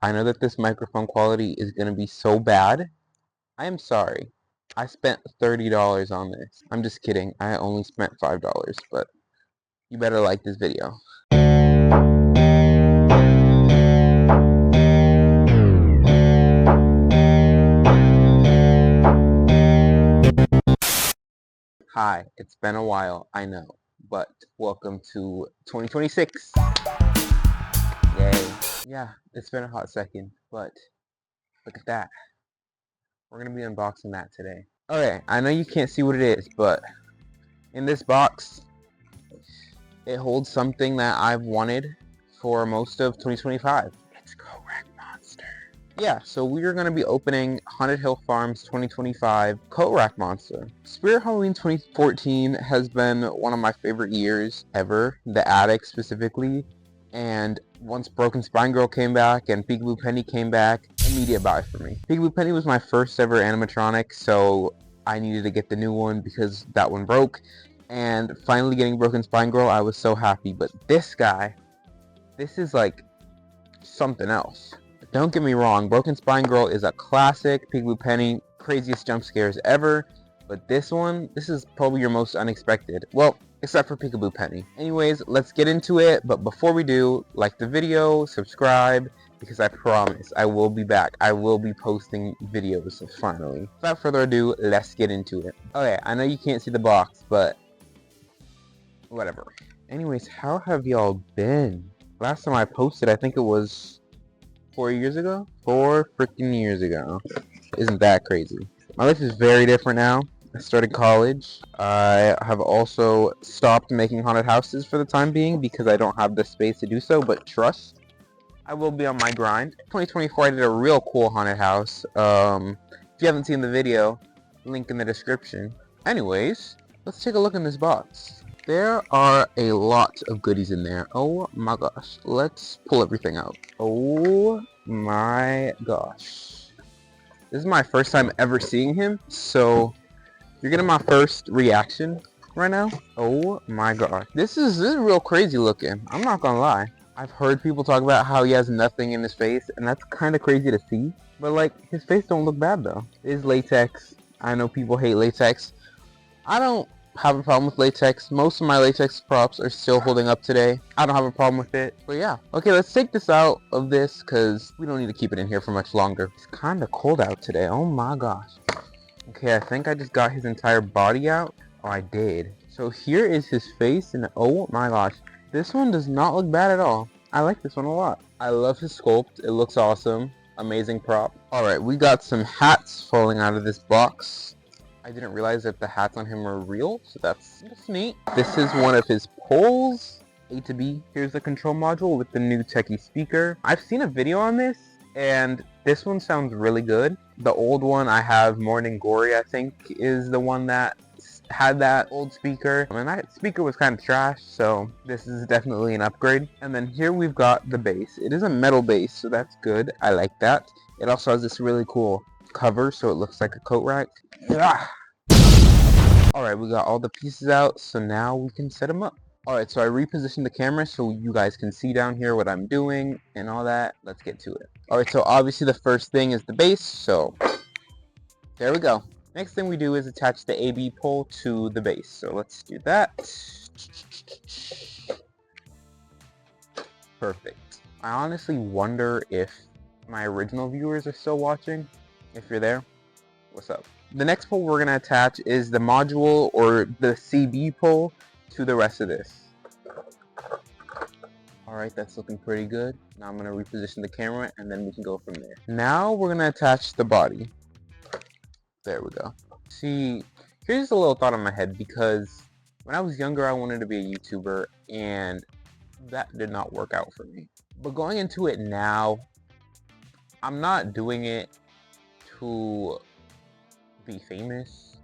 I know that this microphone quality is going to be so bad. I am sorry. I spent $30 on this. I'm just kidding. I only spent $5, but you better like this video. Hi, it's been a while, I know, but welcome to 2026. Yay. Yeah, it's been a hot second, but look at that. We're going to be unboxing that today. Okay, I know you can't see what it is, but in this box, it holds something that I've wanted for most of 2025. It's Coatrack Monster. Yeah, so we are going to be opening Haunted Hill Farms 2025 Coatrack Monster. Spirit Halloween 2014 has been one of my favorite years ever, the attic specifically. And once Broken Spine Girl came back and Peekaboo Penny came back, immediate buy for me. Peekaboo Penny was my first ever animatronic, so I needed to get the new one because that one broke. And finally getting Broken Spine Girl, I was so happy. But this guy, this is like something else. Don't get me wrong, Broken Spine Girl is a classic. Peekaboo Penny, craziest jump scares ever. But this one, this is probably your most unexpected. Well, except for Peekaboo Penny. Anyways, let's get into it. But before we do, like the video, subscribe, because I promise I will be back. I will be posting videos finally. Without further ado, let's get into it. Okay, I know you can't see the box, but whatever. Anyways, how have y'all been? Last time I posted, I think it was 4 years ago? 4 freaking years ago. Isn't that crazy? My life is very different now. I started college. I have also stopped making haunted houses for the time being because I don't have the space to do so, but trust, I will be on my grind. 2024, I did a real cool haunted house. If you haven't seen the video, link in the description. Anyways, let's take a look in this box. There are a lot of goodies in there. Oh my gosh. Let's pull everything out. Oh my gosh. This is my first time ever seeing him, so you're getting my first reaction right now. Oh my gosh. This is real crazy looking. I'm not gonna lie. I've heard people talk about how he has nothing in his face, and that's kind of crazy to see. But like, his face don't look bad though. It is latex. I know people hate latex. I don't have a problem with latex. Most of my latex props are still holding up today. I don't have a problem with it. But yeah. Okay, let's take this out of this because we don't need to keep it in here for much longer. It's kind of cold out today. Oh my gosh. Okay, I think I just got his entire body out. Oh, I did. So here is his face, and oh my gosh. This one does not look bad at all. I like this one a lot. I love his sculpt. It looks awesome. Amazing prop. Alright, we got some hats falling out of this box. I didn't realize that the hats on him were real, so that's neat. This is one of his poles, A to B. Here's the control module with the new Tekky speaker. I've seen a video on this, and this one sounds really good. The old one I have, Morning Gory, I think, is the one that had that old speaker. I mean, that speaker was kind of trash, so this is definitely an upgrade. And then here we've got the bass. It is a metal bass, so that's good. I like that. It also has this really cool cover, so it looks like a coat rack. Alright, we got all the pieces out, so now we can set them up. Alright, so I repositioned the camera so you guys can see down here what I'm doing and all that. Let's get to it. Alright, so obviously the first thing is the base, so there we go. Next thing we do is attach the AB pole to the base, so let's do that. Perfect. I honestly wonder if my original viewers are still watching. If you're there, what's up? The next pole we're going to attach is the module or the CB pole to the rest of this. Alright, that's looking pretty good. Now I'm going to reposition the camera and then we can go from there. Now we're going to attach the body. There we go. See, here's a little thought in my head because when I was younger I wanted to be a YouTuber and that did not work out for me. But going into it now, I'm not doing it to be famous,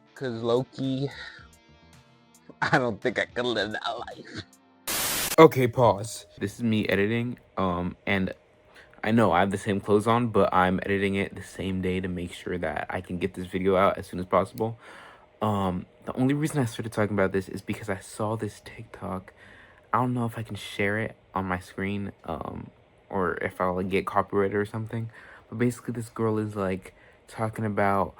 because low-key, I don't think I could live that life. Okay, pause. This is me editing, and I know I have the same clothes on, but I'm editing it the same day to make sure that I can get this video out as soon as possible. The only reason I started talking about this is because I saw this TikTok. I don't know if I can share it on my screen, or if I'll like get copyrighted or something. But basically, this girl is like talking about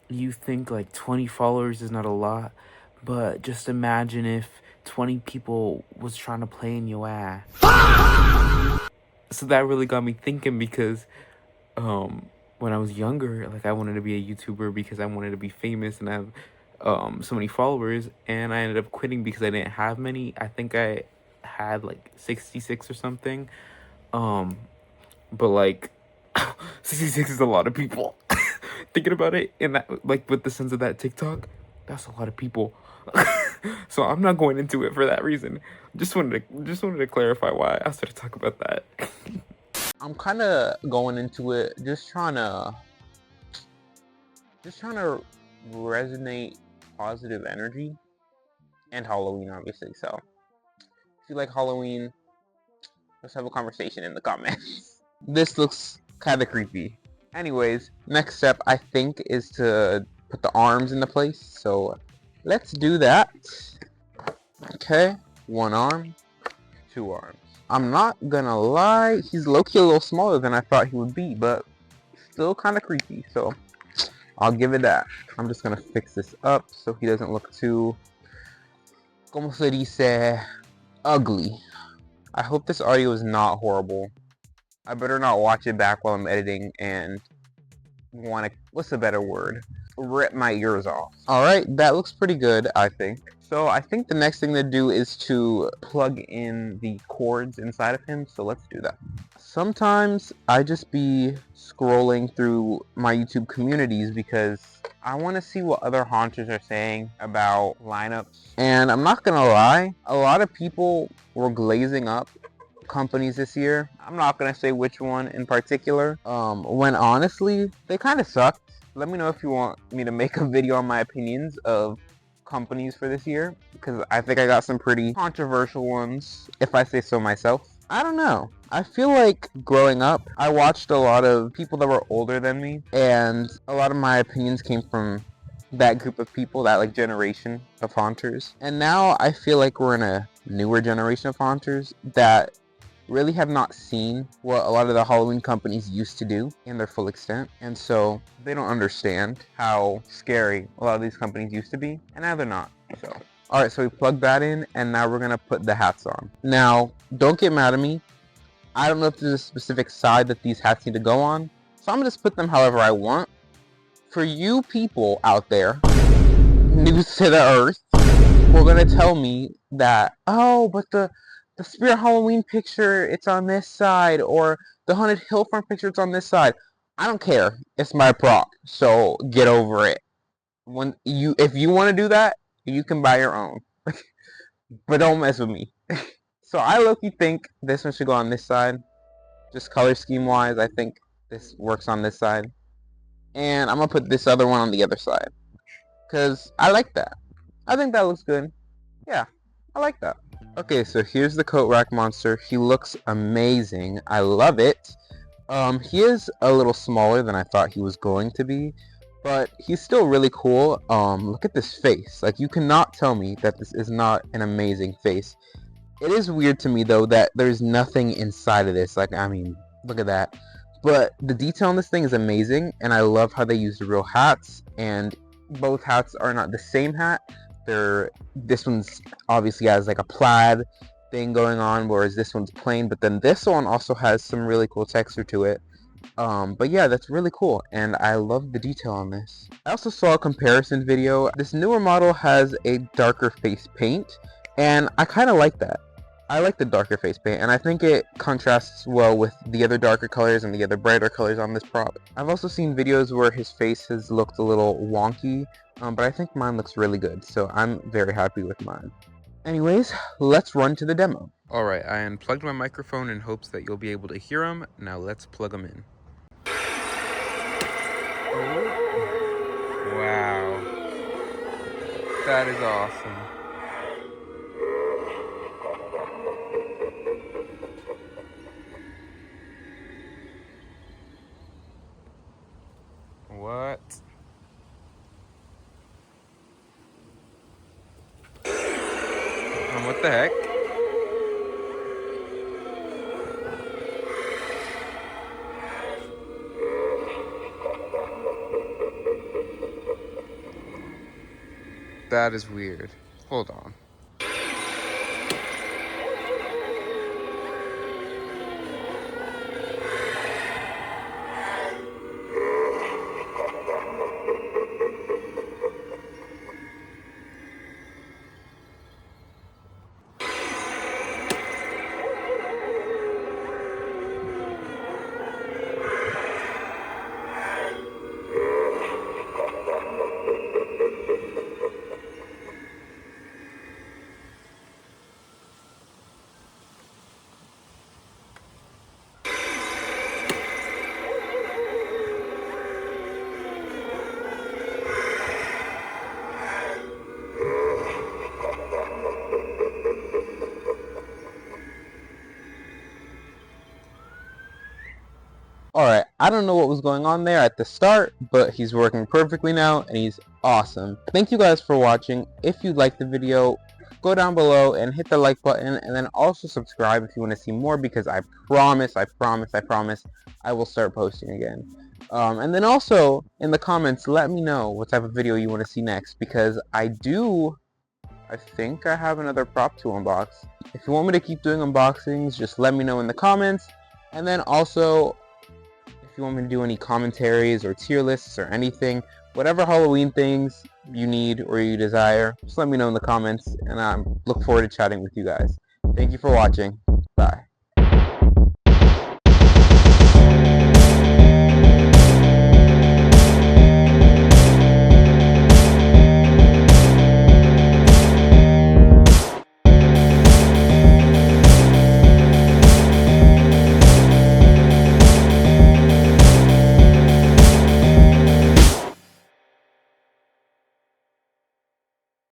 you think like 20 followers is not a lot, but just imagine if 20 people was trying to play in your ass. So that really got me thinking because when I was younger, like I wanted to be a YouTuber because I wanted to be famous and have so many followers, and I ended up quitting because I didn't have many. I think I had like 66 or something. But like 66 is a lot of people. Thinking about it in that, like with the sense of that TikTok, that's a lot of people. So I'm not going into it for that reason. Just wanted to clarify why I started to talk about that. I'm kind of going into it just trying to resonate positive energy, and Halloween obviously. So if you like Halloween, let's have a conversation in the comments. This looks kind of creepy. Anyways, next step I think is to put the arms into place. So let's do that. Okay, one arm, two arms. I'm not gonna lie, he's low-key a little smaller than I thought he would be, but still kind of creepy, so I'll give it that. I'm just gonna fix this up so he doesn't look too, como se dice, ugly. I hope this audio is not horrible. I better not watch it back while I'm editing and want to, what's a better word? Rip my ears off. Alright, that looks pretty good, I think. So I think the next thing to do is to plug in the cords inside of him, so let's do that. Sometimes I just be scrolling through my YouTube communities because I want to see what other haunters are saying about lineups. And I'm not gonna lie, a lot of people were glazing up companies this year. I'm not gonna say which one in particular, when honestly they kind of sucked. Let me know if you want me to make a video on my opinions of companies for this year, because I think I got some pretty controversial ones, if I say so myself. I don't know, I feel like growing up I watched a lot of people that were older than me, and a lot of my opinions came from that group of people, that like generation of haunters. And now I feel like we're in a newer generation of haunters that really have not seen what a lot of the Halloween companies used to do in their full extent, and so they don't understand how scary a lot of these companies used to be, and now they're not. So alright, so we plugged that in, and now we're gonna put the hats on. Now don't get mad at me, I don't know if there's a specific side that these hats need to go on, so I'm gonna just put them however I want. For you people out there new to the earth, who are gonna tell me that, oh, but the Spirit Halloween picture, it's on this side, or the Haunted Hill Farm picture, it's on this side. I don't care. It's my prop, so get over it. If you want to do that, you can buy your own, but don't mess with me. So I low-key think this one should go on this side, just color scheme wise. I think this works on this side, and I'm gonna put this other one on the other side, cause I like that. I think that looks good. Yeah, I like that. Okay, so here's the Coatrack Monster. He looks amazing. I love it. He is a little smaller than I thought he was going to be, but he's still really cool. Look at this face. Like, you cannot tell me that this is not an amazing face. It is weird to me, though, that there's nothing inside of this. Like, I mean, look at that. But the detail on this thing is amazing, and I love how they use the real hats, and both hats are not the same hat. This one's obviously has like a plaid thing going on, whereas this one's plain, but then this one also has some really cool texture to it. But yeah, that's really cool, and I love the detail on this. I also saw a comparison video. This newer model has a darker face paint, and I kind of like that. I like the darker face paint, and I think it contrasts well with the other darker colors and the other brighter colors on this prop. I've also seen videos where his face has looked a little wonky, but I think mine looks really good, so I'm very happy with mine. Anyways, let's run to the demo. Alright, I unplugged my microphone in hopes that you'll be able to hear them. Now let's plug them in. Wow. That is awesome. What? What the heck? That is weird. Hold on. Alright, I don't know what was going on there at the start, but he's working perfectly now, and he's awesome. Thank you guys for watching. If you liked the video, go down below and hit the like button, and then also subscribe if you want to see more, because I promise, I will start posting again. And then also, in the comments, let me know what type of video you want to see next, because I think I have another prop to unbox. If you want me to keep doing unboxings, just let me know in the comments, and then also, if you want me to do any commentaries or tier lists or anything, whatever Halloween things you need or you desire, just let me know in the comments, and I look forward to chatting with you guys. Thank you for watching.